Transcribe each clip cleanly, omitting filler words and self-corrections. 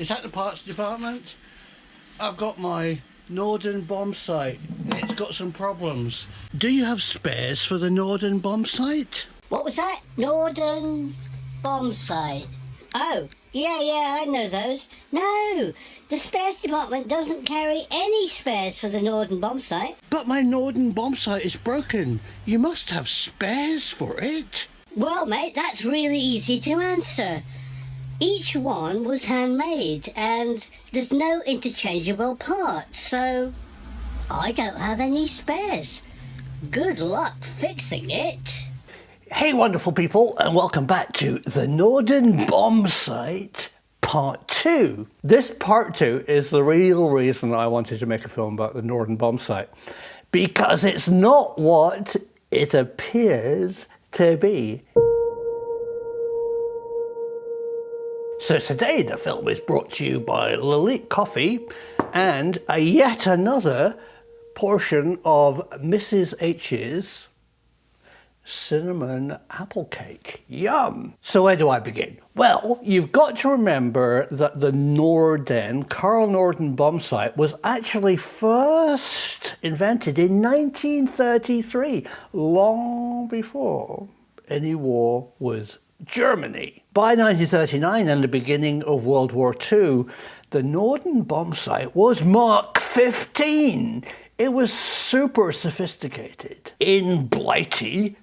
Is that the parts department? I've got my Norden Bombsight. It's got some problems. Do you have spares for the Norden Bombsight? What was that? Norden Bombsight. Oh, yeah, I know those. No, the spares department doesn't carry any spares for the Norden Bombsight. But my Norden Bombsight is broken. You must have spares for it. Well, mate, that's really easy to answer. Each one was handmade, and there's no interchangeable parts, so I don't have any spares. Good luck fixing it. Hey wonderful people, and welcome back to the Norden Bombsight Part 2. This Part 2 is the real reason I wanted to make a film about the Norden Bombsight, because it's not what it appears to be. So today the film is brought to you by Lilith Coffee and yet another portion of Mrs. H's cinnamon apple cake. Yum! So where do I begin? Well, you've got to remember that the Carl Norden Bombsight was actually first invented in 1933, long before any war with Germany. By 1939 and the beginning of World War II, the Norden Bombsight was Mark 15. It was super sophisticated. In Blighty,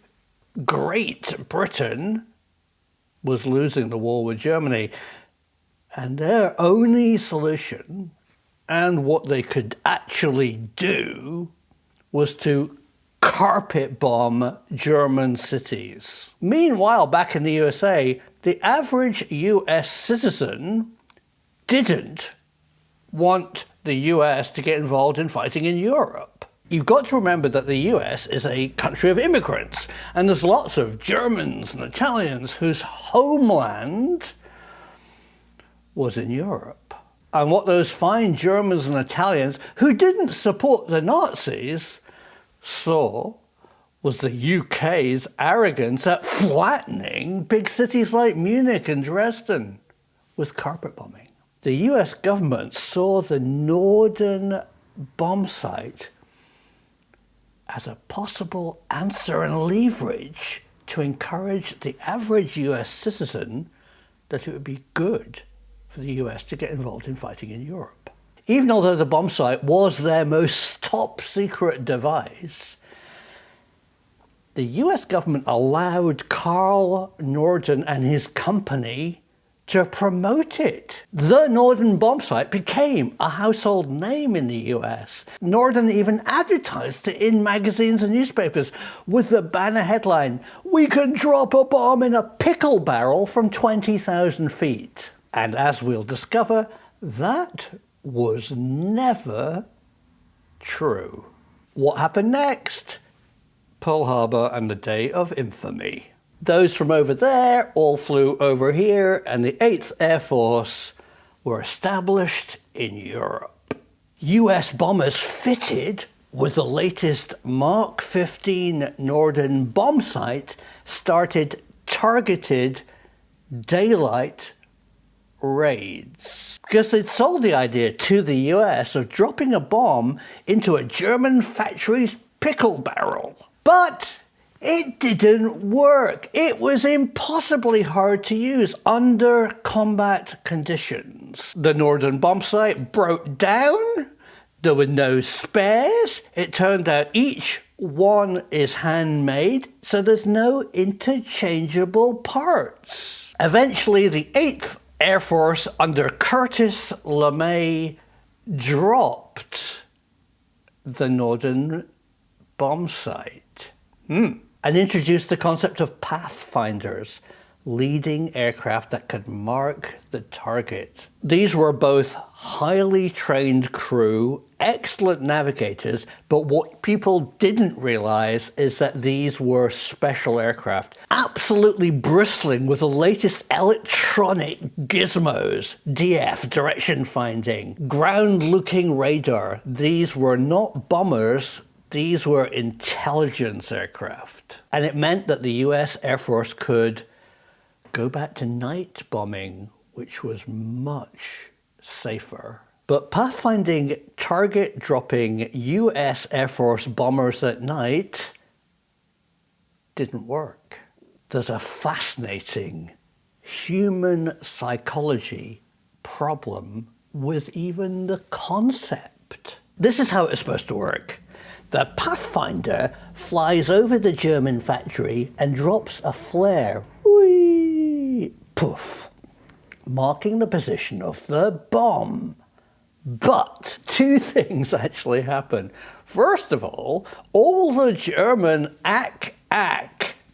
Great Britain was losing the war with Germany, and their only solution, and what they could actually do, was to carpet bomb German cities. Meanwhile, back in the USA, the average US citizen didn't want the US to get involved in fighting in Europe. You've got to remember that the US is a country of immigrants, and there's lots of Germans and Italians whose homeland was in Europe. And what those fine Germans and Italians who didn't support the Nazis saw was the UK's arrogance at flattening big cities like Munich and Dresden with carpet bombing. The US government saw the Norden Bombsight as a possible answer and leverage to encourage the average US citizen that it would be good for the US to get involved in fighting in Europe. Even although the bombsight was their most top secret device, the US government allowed Carl Norden and his company to promote it. The Norden Bombsight became a household name in the US. Norden even advertised it in magazines and newspapers with the banner headline, "We can drop a bomb in a pickle barrel from 20,000 feet. And as we'll discover, that was never true. What happened next? Pearl Harbor and the Day of Infamy. Those from over there all flew over here, and the 8th Air Force were established in Europe. US bombers fitted with the latest Mark 15 Norden Bombsight started targeted daylight raids, because they'd sold the idea to the US of dropping a bomb into a German factory's pickle barrel. But it didn't work. It was impossibly hard to use under combat conditions. The Norden Bombsight broke down. There were no spares. It turned out each one is handmade, so there's no interchangeable parts. Eventually, the 8th Air Force under Curtis LeMay dropped the Norden Bombsight and introduced the concept of pathfinders, leading aircraft that could mark the target. These were both highly trained crew, excellent navigators, but what people didn't realize is that these were special aircraft, absolutely bristling with the latest electronic gizmos, DF, direction finding, ground-looking radar. These were not bombers, these were intelligence aircraft. And it meant that the US Air Force could go back to night bombing, which was much safer. But pathfinding target-dropping US Air Force bombers at night didn't work. There's a fascinating human psychology problem with even the concept. This is how it's supposed to work. The Pathfinder flies over the German factory and drops a flare. Whee! Poof! Marking the position of the bomb. But two things actually happen. First of all the German ack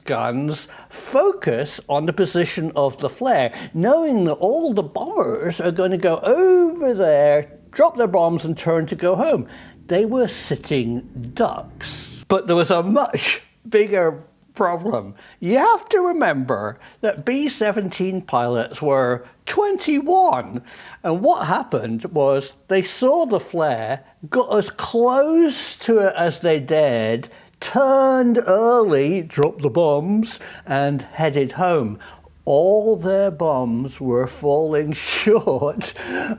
guns focus on the position of the flare, knowing that all the bombers are going to go over there, drop their bombs and turn to go home. They were sitting ducks. But there was a much bigger problem. You have to remember that B-17 pilots were 21. And what happened was they saw the flare, got as close to it as they dared, turned early, dropped the bombs, and headed home. All their bombs were falling short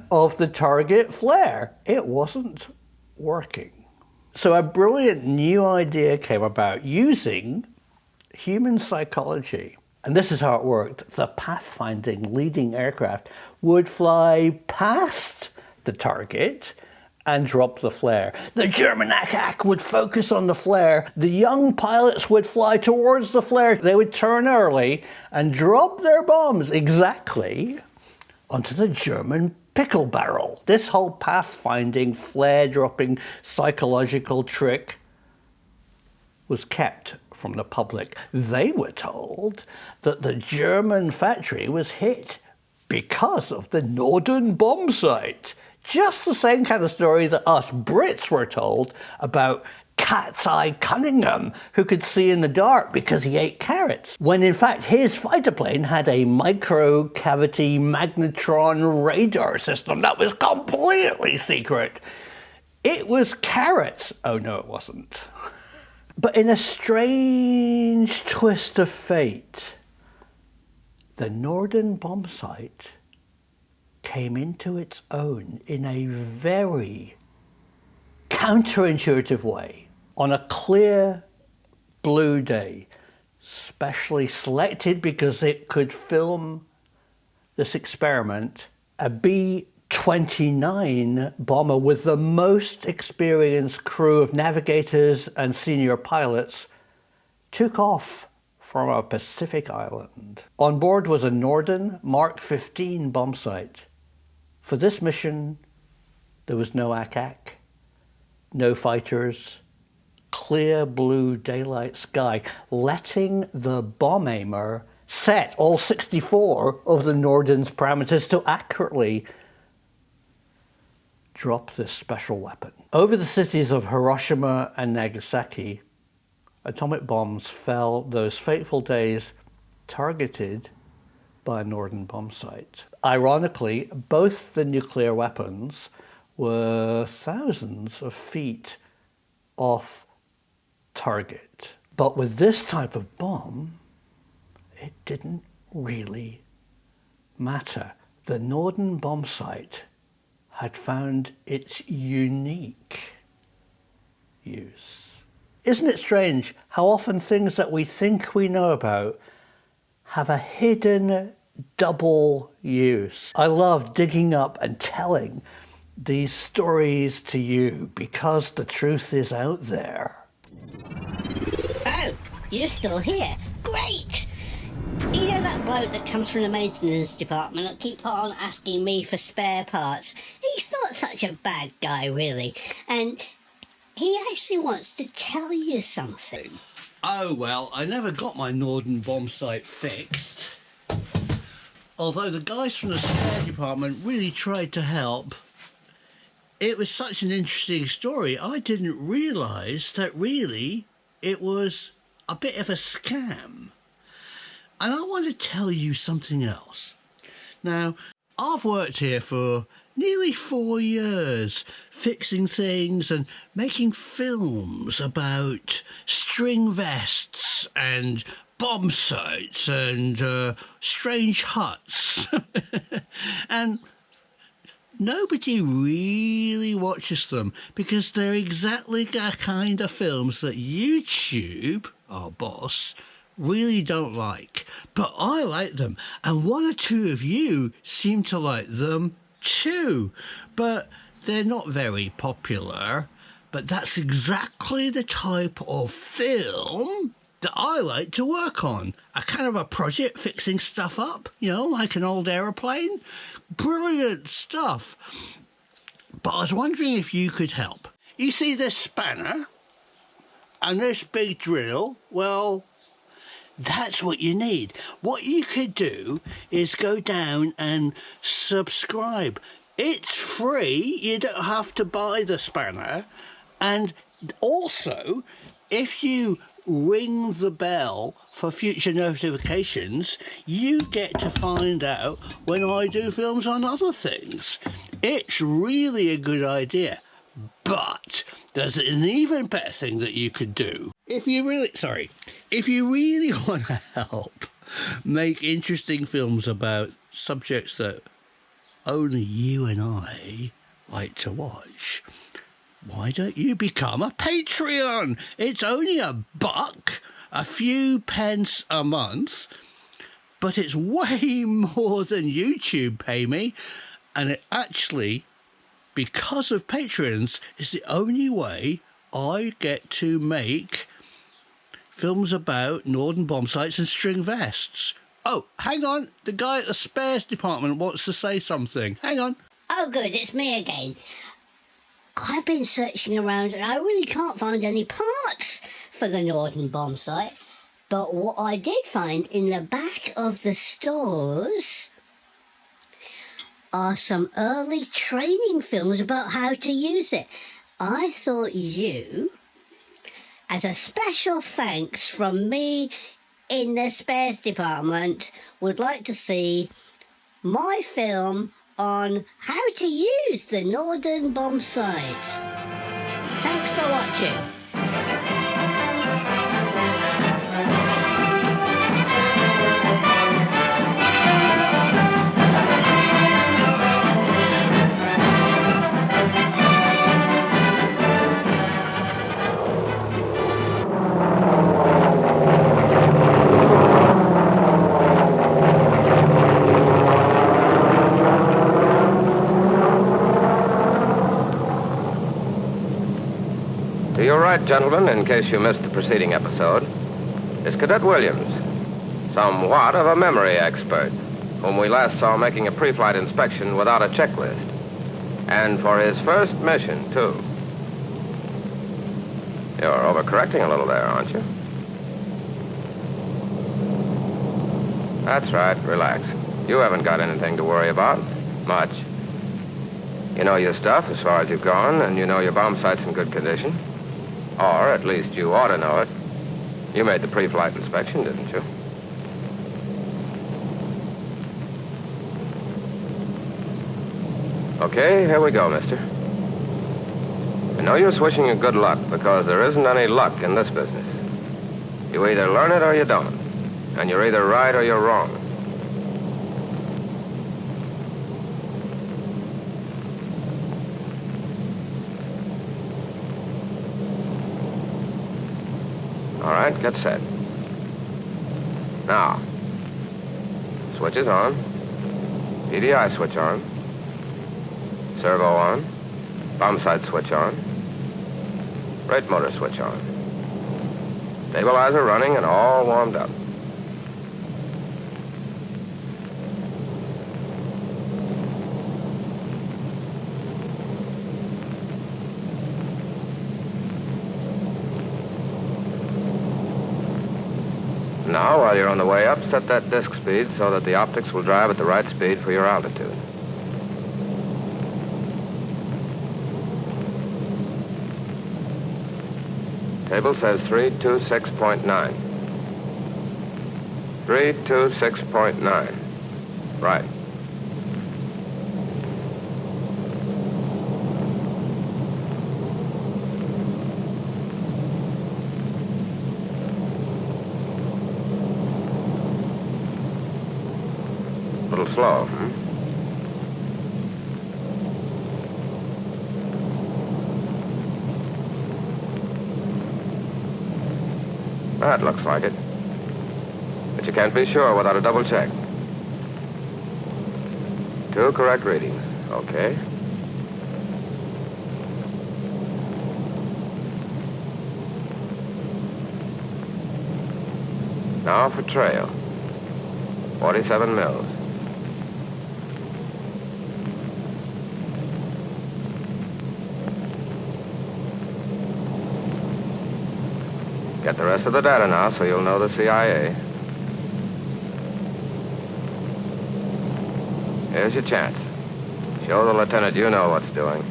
of the target flare. It wasn't working. So a brilliant new idea came about using human psychology. And this is how it worked. The pathfinding leading aircraft would fly past the target and drop the flare. The German ack would focus on the flare. The young pilots would fly towards the flare. They would turn early and drop their bombs exactly onto the German pickle barrel. This whole pathfinding, flare-dropping psychological trick was kept from the public. They were told that the German factory was hit because of the Norden Bombsight. Just the same kind of story that us Brits were told about Cat's Eye Cunningham, who could see in the dark because he ate carrots, when in fact his fighter plane had a micro-cavity magnetron radar system that was completely secret. It was carrots. Oh no, it wasn't. But in a strange twist of fate, the Norden Bombsight came into its own in a very counterintuitive way on a clear blue day, specially selected because it could film this experiment. A B-29 bomber with the most experienced crew of navigators and senior pilots took off from a Pacific island. On board was a Norden Mark 15 bombsight. For this mission, there was no ack, no fighters, clear blue daylight sky, letting the bomb aimer set all 64 of the Norden's parameters to accurately drop this special weapon. Over the cities of Hiroshima and Nagasaki, atomic bombs fell those fateful days, targeted by a Norden Bombsight. Ironically, both the nuclear weapons were thousands of feet off target. But with this type of bomb, it didn't really matter. The Norden Bombsight had found its unique use. Isn't it strange how often things that we think we know about have a hidden double use? I love digging up and telling these stories to you because the truth is out there. Oh, you're still here. Great! You know that bloke that comes from the maintenance department that keep on asking me for spare parts? He's not such a bad guy, really. And he actually wants to tell you something. Oh, well, I never got my Norden Bombsight fixed. Although the guys from the spare department really tried to help. It was such an interesting story, I didn't realise that really it was a bit of a scam. And I want to tell you something else. Now, I've worked here for nearly 4 years, fixing things and making films about string vests and bomb sites and strange huts. And nobody really watches them because they're exactly the kind of films that YouTube, our boss, really don't like. But I like them, and one or two of you seem to like them too. But they're not very popular. But that's exactly the type of film that I like to work on. A kind of a project fixing stuff up, like an old aeroplane. Brilliant stuff. But I was wondering if you could help. You see this spanner and this big drill? Well, that's what you need. What you could do is go down and subscribe. It's free. You don't have to buy the spanner. And also, if you ring the bell for future notifications, you get to find out when I do films on other things. It's really a good idea. But there's an even better thing that you could do. If you really want to help make interesting films about subjects that only you and I like to watch, why don't you become a Patreon? It's only $1, a few pence a month, but it's way more than YouTube pay me, and it actually, because of Patreons, is the only way I get to make films about Norden bombsights and string vests. Oh, hang on, the guy at the spares department wants to say something. Hang on. Oh good, it's me again. I've been searching around and I really can't find any parts for the Norden Bombsight. But what I did find in the back of the stores are some early training films about how to use it. I thought you, as a special thanks from me in the spares department, would like to see my film on how to use the Norden Bombsight. Thanks for watching. You're right, gentlemen, in case you missed the preceding episode, is Cadet Williams, somewhat of a memory expert, whom we last saw making a pre-flight inspection without a checklist. And for his first mission, too. You're overcorrecting a little there, aren't you? That's right, relax. You haven't got anything to worry about. Much. You know your stuff as far as you've gone, and you know your bomb site's in good condition. Or at least you ought to know it. You made the pre-flight inspection, didn't you? Okay, here we go, mister. I know you're wishing you good luck because there isn't any luck in this business. You either learn it or you don't. And you're either right or you're wrong. All right, get set. Now, switch is on. PDI switch on. Servo on. Bomb sight switch on. Rate motor switch on. Stabilizer running and all warmed up. Now, while you're on the way up, set that disk speed so that the optics will drive at the right speed for your altitude. Table says 326.9. 326.9. Right. A little slow, That looks like it. But you can't be sure without a double check. 2 correct readings. Okay. Now for trail. 47 mils. Get the rest of the data now so you'll know the CIA. Here's your chance. Show the lieutenant you know what's doing.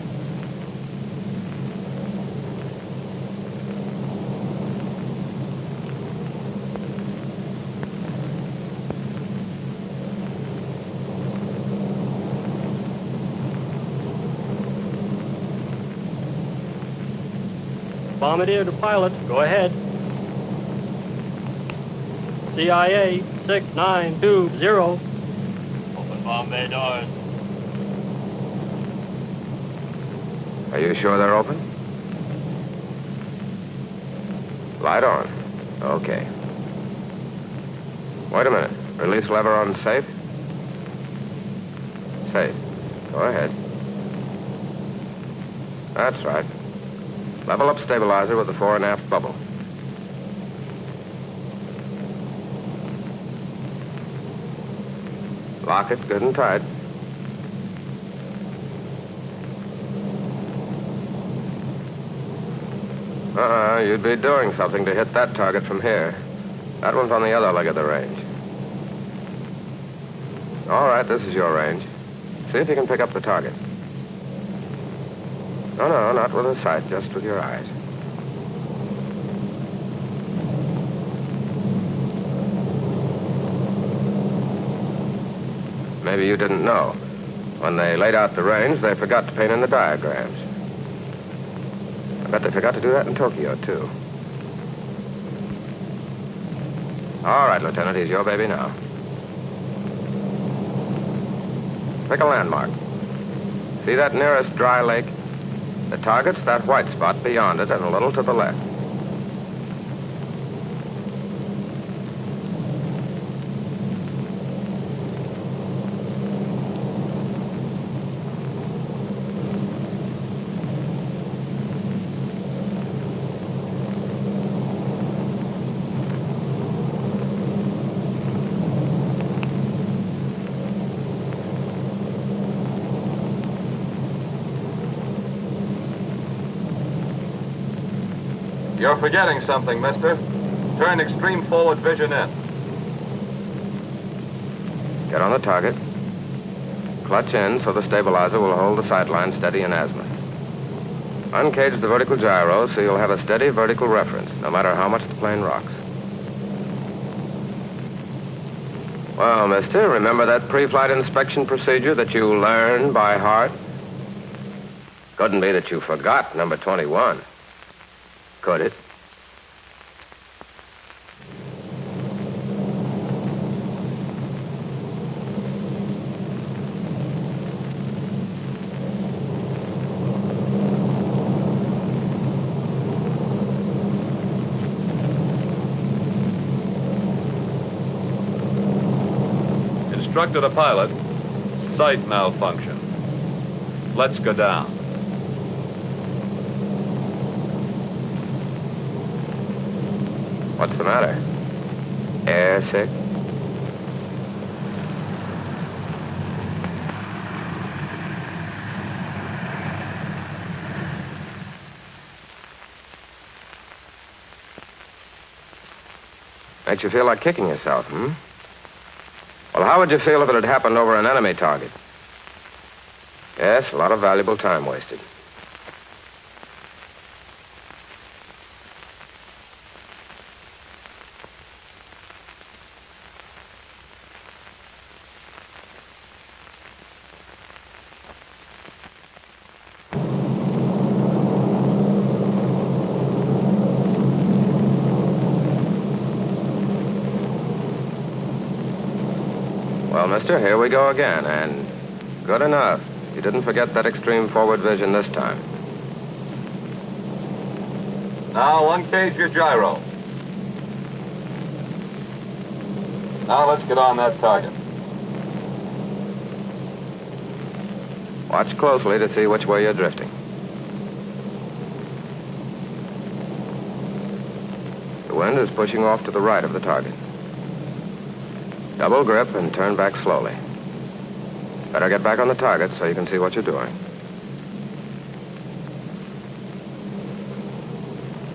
Bombardier to pilot, go ahead. CIA 6920. Open bomb bay doors. Are you sure they're open? Light on. Okay. Wait a minute. Release lever on safe? Safe. Go ahead. That's right. Level up stabilizer with the fore and aft bubble. Lock it good and tight. You'd be doing something to hit that target from here. That one's on the other leg of the range. All right, this is your range. See if you can pick up the target. No, not with a sight, just with your eyes. Maybe you didn't know. When they laid out the range, they forgot to paint in the diagrams. I bet they forgot to do that in Tokyo, too. All right, Lieutenant, he's your baby now. Pick a landmark. See that nearest dry lake? The target's that white spot beyond it and a little to the left. You're forgetting something, mister. Turn extreme forward vision in. Get on the target. Clutch in so the stabilizer will hold the sideline steady in azimuth. Uncage the vertical gyro so you'll have a steady vertical reference, no matter how much the plane rocks. Well, mister, remember that pre-flight inspection procedure that you learned by heart? Couldn't be that you forgot number 21. Could it? Instructed a pilot. Sight malfunction. Let's go down. What's the matter? Air sick? Makes you feel like kicking yourself, hmm? Well, how would you feel if it had happened over an enemy target? Yes, a lot of valuable time wasted. Well, mister, here we go again, and good enough. You didn't forget that extreme forward vision this time. Now uncage your gyro. Now let's get on that target. Watch closely to see which way you're drifting. The wind is pushing off to the right of the target. Double grip and turn back slowly. Better get back on the target so you can see what you're doing.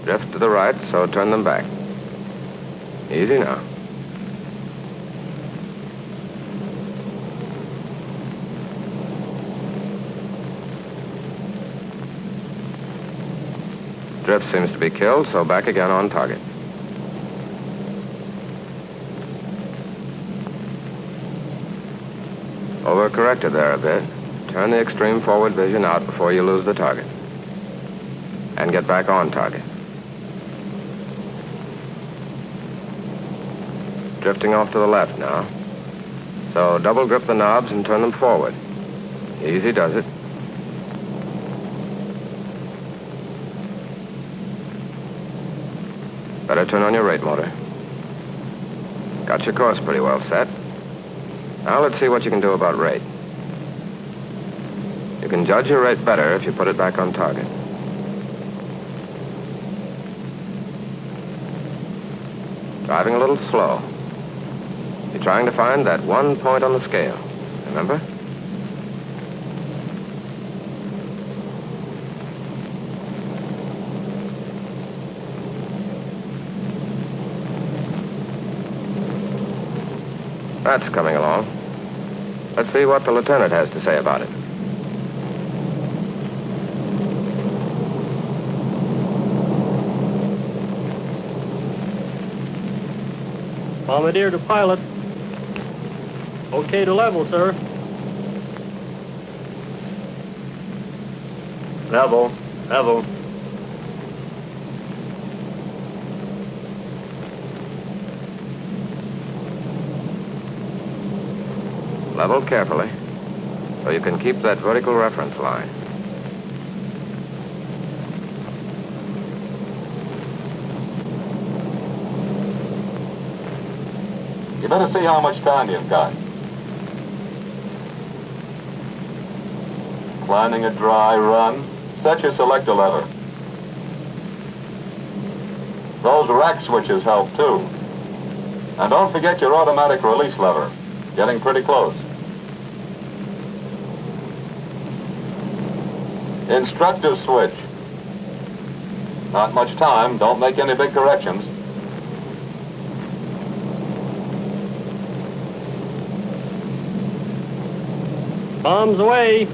Drift to the right, so turn them back. Easy now. Drift seems to be killed, so back again on target. Overcorrected there a bit. Turn the extreme forward vision out before you lose the target. And get back on target. Drifting off to the left now. So double grip the knobs and turn them forward. Easy does it. Better turn on your rate motor. Got your course pretty well set. Now let's see what you can do about rate. You can judge your rate better if you put it back on target. Driving a little slow. You're trying to find that one point on the scale, remember? That's coming along. Let's see what the lieutenant has to say about it. Bombardier to pilot. Okay to level, sir. Level. Level. Level carefully, so you can keep that vertical reference line. You better see how much time you've got. Planning a dry run, set your selector lever. Those rack switches help too. And don't forget your automatic release lever. Getting pretty close. Instructive switch. Not much time, don't make any big corrections. Bombs away.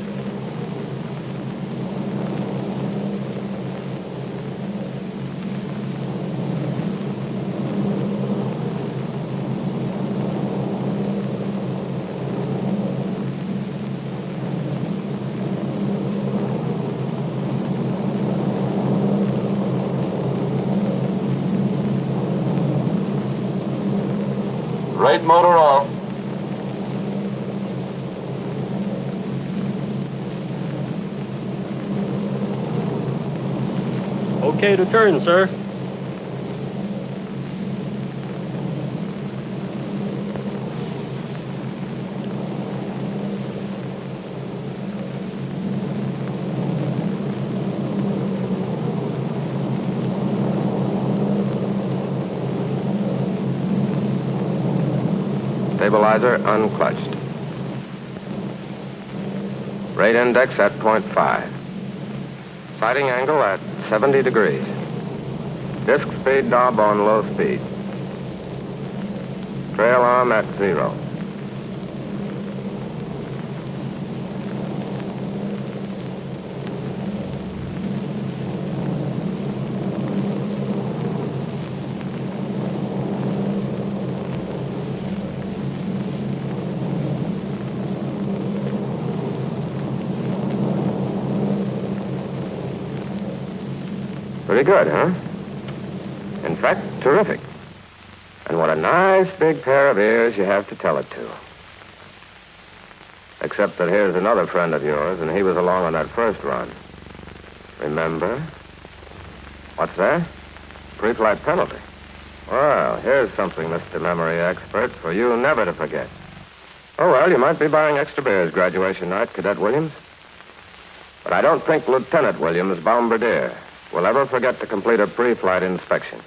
Rate motor off. Okay to turn, sir. Stabilizer unclutched. Rate index at 0.5. Sighting angle at 70 degrees. Disc speed knob on low speed. Trail arm at 0. Pretty good, huh? In fact, terrific. And what a nice big pair of ears you have to tell it to. Except that here's another friend of yours, and he was along on that first run. Remember? What's that? Pre-flight penalty. Well, here's something, Mr. Memory Expert, for you never to forget. Oh, well, you might be buying extra beers graduation night, Cadet Williams. But I don't think Lieutenant Williams, Bombardier, will ever forget to complete a pre-flight inspection.